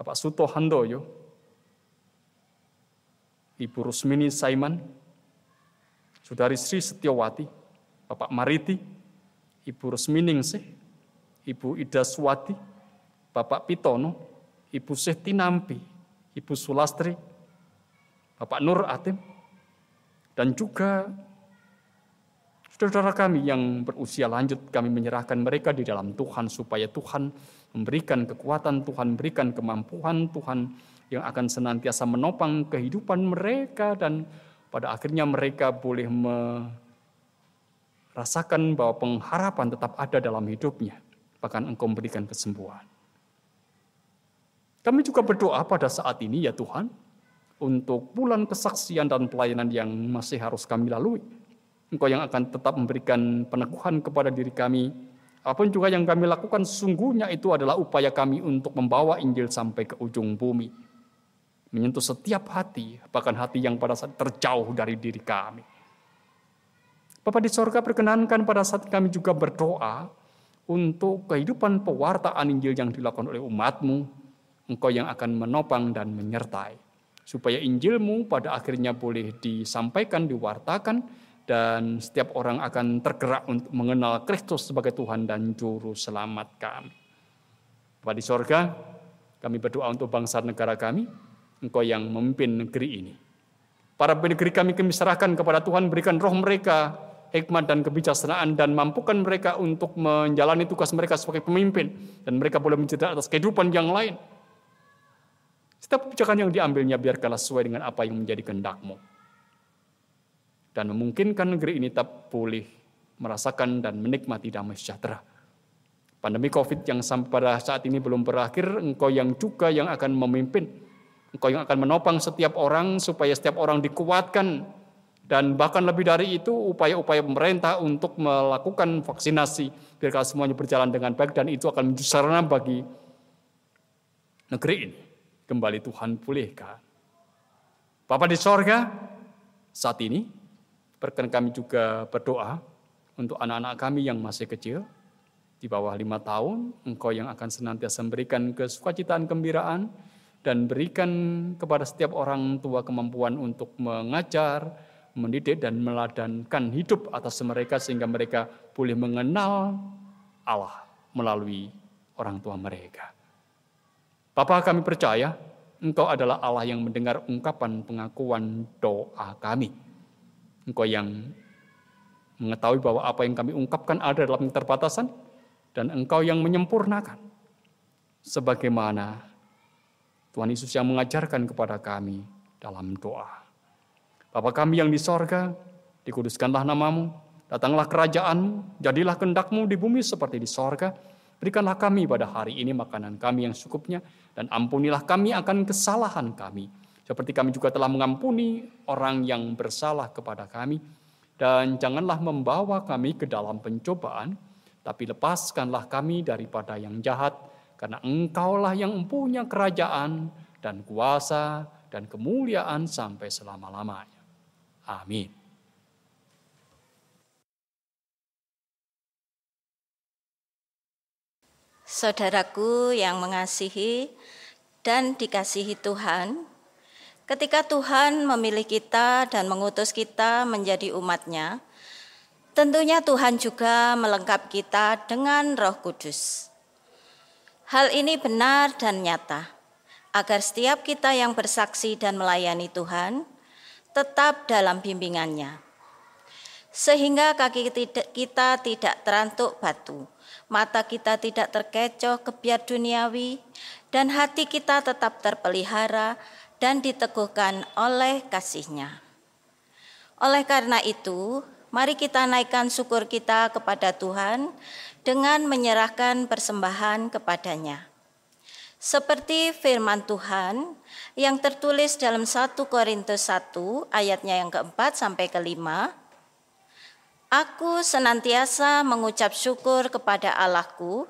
[SPEAKER 2] Bapak Suto Handoyo, Ibu Rusmini Saiman, Saudari Sri Setiawati, Bapak Mariti, Ibu Rusminingsih, Ibu Ida Swati, Bapak Pitono, Ibu Sehti Nampi, Ibu Sulastri, Bapak Nur Atim, dan juga saudara kami yang berusia lanjut, kami menyerahkan mereka di dalam Tuhan, supaya Tuhan memberikan kekuatan, Tuhan memberikan kemampuan, Tuhan yang akan senantiasa menopang kehidupan mereka, dan pada akhirnya mereka boleh merasakan bahwa pengharapan tetap ada dalam hidupnya, bahkan Engkau memberikan kesembuhan. Kami juga berdoa pada saat ini ya Tuhan, untuk bulan kesaksian dan pelayanan yang masih harus kami lalui. Engkau yang akan tetap memberikan peneguhan kepada diri kami. Apapun juga yang kami lakukan, sesungguhnya itu adalah upaya kami untuk membawa Injil sampai ke ujung bumi. Menyentuh setiap hati, bahkan hati yang pada saat terjauh dari diri kami. Bapa di sorga, perkenankan pada saat kami juga berdoa untuk kehidupan pewartaan Injil yang dilakukan oleh umat-Mu. Engkau yang akan menopang dan menyertai, supaya Injil-Mu pada akhirnya boleh disampaikan, diwartakan, dan setiap orang akan tergerak untuk mengenal Kristus sebagai Tuhan dan Juru Selamat kami. Bapa di sorga, kami berdoa untuk bangsa negara kami, Engkau yang memimpin negeri ini. Para pemimpin negeri kami serahkan kepada Tuhan, berikan roh mereka hikmat dan kebijaksanaan, dan mampukan mereka untuk menjalani tugas mereka sebagai pemimpin, dan mereka boleh mencerdaskan atas kehidupan yang lain. Setiap kebijakan yang diambilnya biarkanlah sesuai dengan apa yang menjadi kehendak-Mu, dan memungkinkan negeri ini tetap boleh merasakan dan menikmati damai sejahtera. Pandemi COVID yang sampai pada saat ini belum berakhir, Engkau yang juga yang akan memimpin, Engkau yang akan menopang setiap orang supaya setiap orang dikuatkan, dan bahkan lebih dari itu upaya-upaya pemerintah untuk melakukan vaksinasi biarkan semuanya berjalan dengan baik, dan itu akan menjadi sarana bagi negeri ini kembali Tuhan pulihkan. Bapa di sorga, saat ini berkenan kami juga berdoa untuk anak-anak kami yang masih kecil, di bawah 5 tahun, Engkau yang akan senantiasa memberikan kesukacitaan, gembiraan, dan berikan kepada setiap orang tua kemampuan untuk mengajar, mendidik, dan meladankan hidup atas mereka, sehingga mereka boleh mengenal Allah melalui orang tua mereka. Bapa, kami percaya Engkau adalah Allah yang mendengar ungkapan pengakuan doa kami. Engkau yang mengetahui bahwa apa yang kami ungkapkan ada dalam keterbatasan, dan Engkau yang menyempurnakan. Sebagaimana Tuhan Yesus yang mengajarkan kepada kami dalam doa. Bapa kami yang di sorga, dikuduskanlah nama-Mu, datanglah kerajaan-Mu, jadilah kehendak-Mu di bumi seperti di sorga. Berikanlah kami pada hari ini makanan kami yang secukupnya, dan ampunilah kami akan kesalahan kami, seperti kami juga telah mengampuni orang yang bersalah kepada kami. Dan janganlah membawa kami ke dalam pencobaan, tapi lepaskanlah kami daripada yang jahat, karena Engkaulah yang mempunyai kerajaan dan kuasa dan kemuliaan sampai selama-lamanya. Amin.
[SPEAKER 7] Saudaraku yang mengasihi dan dikasihi Tuhan, ketika Tuhan memilih kita dan mengutus kita menjadi umat-Nya, tentunya Tuhan juga melengkapi kita dengan Roh Kudus. Hal ini benar dan nyata, agar setiap kita yang bersaksi dan melayani Tuhan tetap dalam bimbingannya, sehingga kaki kita tidak terantuk batu, mata kita tidak terkecoh kebiar duniawi, dan hati kita tetap terpelihara dan diteguhkan oleh kasih-Nya. Oleh karena itu, mari kita naikkan syukur kita kepada Tuhan dengan menyerahkan persembahan kepada-Nya. Seperti firman Tuhan yang tertulis dalam 1 Korintus 1 ayatnya yang keempat sampai kelima, Aku senantiasa mengucap syukur kepada Allahku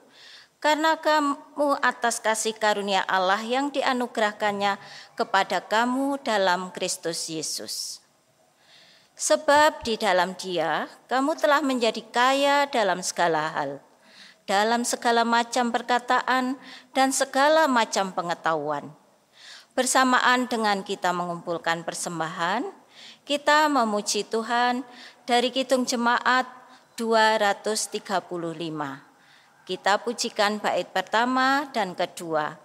[SPEAKER 7] karena kamu atas kasih karunia Allah yang dianugerahkannya kepada kamu dalam Kristus Yesus. Sebab di dalam Dia kamu telah menjadi kaya dalam segala hal, dalam segala macam perkataan dan segala macam pengetahuan. Bersamaan dengan kita mengumpulkan persembahan, kita memuji Tuhan dari Kidung Jemaat 235. Kita pujikan bait pertama dan kedua.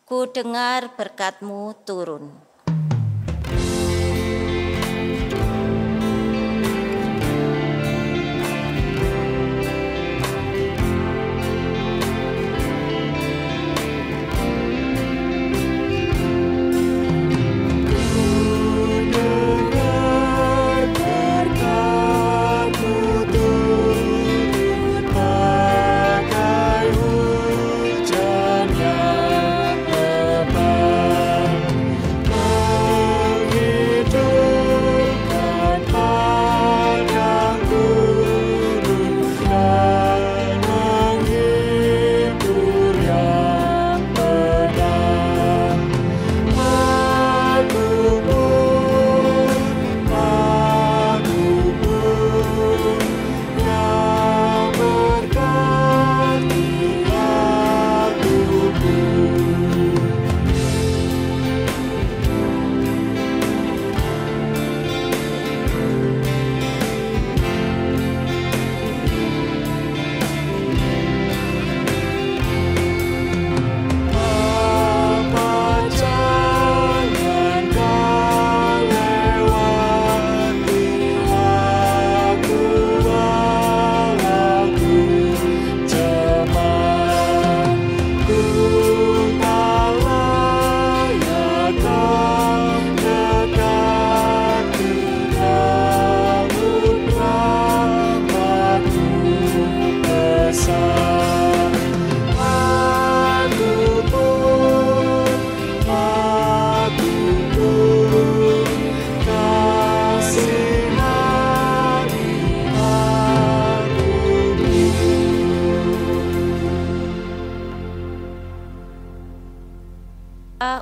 [SPEAKER 7] Ku dengar berkat-Mu turun.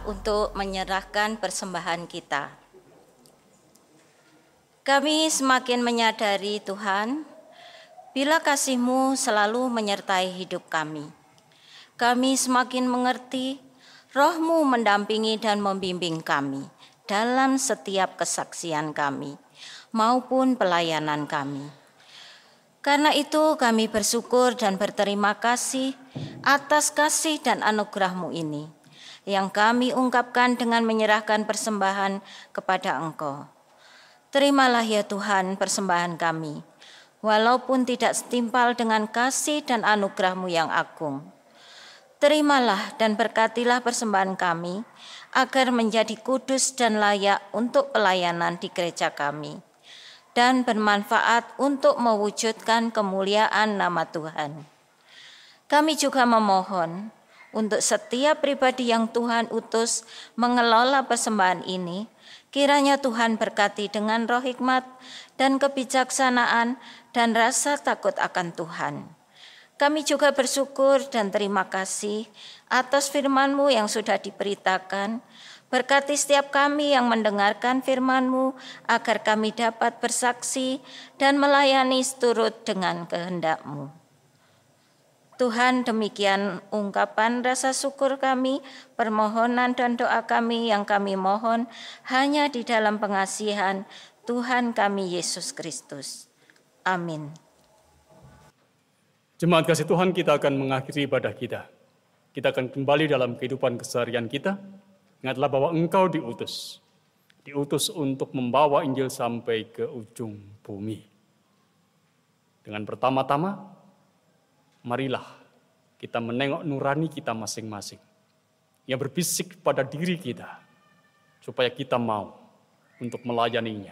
[SPEAKER 7] Untuk menyerahkan persembahan kita. Kami semakin menyadari Tuhan, bila kasih-Mu selalu menyertai hidup kami. Kami semakin mengerti, Roh-Mu mendampingi dan membimbing kami dalam setiap kesaksian kami maupun pelayanan kami. Karena itu kami bersyukur dan berterima kasih atas kasih dan anugerah-Mu ini, yang kami ungkapkan dengan menyerahkan persembahan kepada Engkau. Terimalah ya Tuhan persembahan kami, walaupun tidak setimpal dengan kasih dan anugerah-Mu yang agung. Terimalah dan berkatilah persembahan kami, agar menjadi kudus dan layak untuk pelayanan di gereja kami, dan bermanfaat untuk mewujudkan kemuliaan nama Tuhan. Kami juga memohon, untuk setiap pribadi yang Tuhan utus mengelola persembahan ini, kiranya Tuhan berkati dengan roh hikmat dan kebijaksanaan dan rasa takut akan Tuhan. Kami juga bersyukur dan terima kasih atas firman-Mu yang sudah diberitakan. Berkati setiap kami yang mendengarkan firman-Mu, agar kami dapat bersaksi dan melayani seturut dengan kehendak-Mu. Tuhan, demikian ungkapan rasa syukur kami, permohonan dan doa kami yang kami mohon hanya di dalam pengasihan Tuhan kami Yesus Kristus. Amin.
[SPEAKER 2] Jemaat kasih Tuhan, kita akan mengakhiri ibadah kita. Kita akan kembali dalam kehidupan keseharian kita. Ingatlah bahwa Engkau diutus untuk membawa Injil sampai ke ujung bumi. Dengan pertama-tama, marilah kita menengok nurani kita masing-masing yang berbisik pada diri kita, supaya kita mau untuk melayani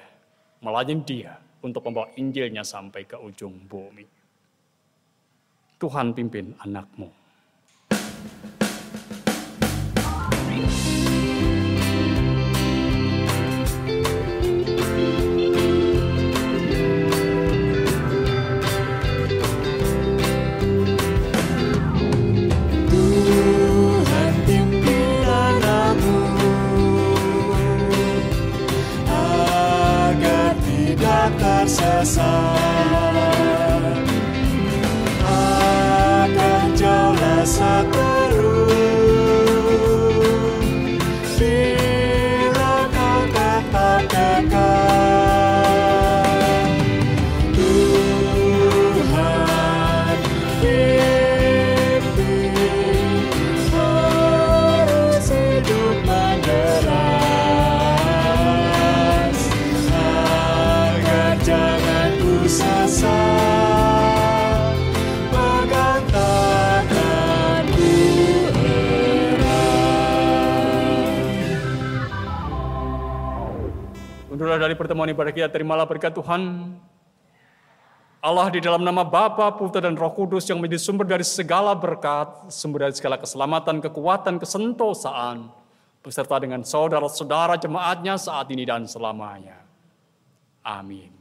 [SPEAKER 2] Dia untuk membawa Injilnya sampai ke ujung bumi. Tuhan pimpin anak-Mu.
[SPEAKER 5] Tersesat, agar
[SPEAKER 2] Sudahlah dari pertemuan ibadah kita, terimalah berkat Tuhan Allah di dalam nama Bapa, Putra, dan Roh Kudus yang menjadi sumber dari segala berkat, sumber dari segala keselamatan, kekuatan, kesentosaan, beserta dengan saudara-saudara jemaatnya saat ini dan selamanya. Amin.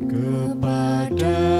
[SPEAKER 5] Kepada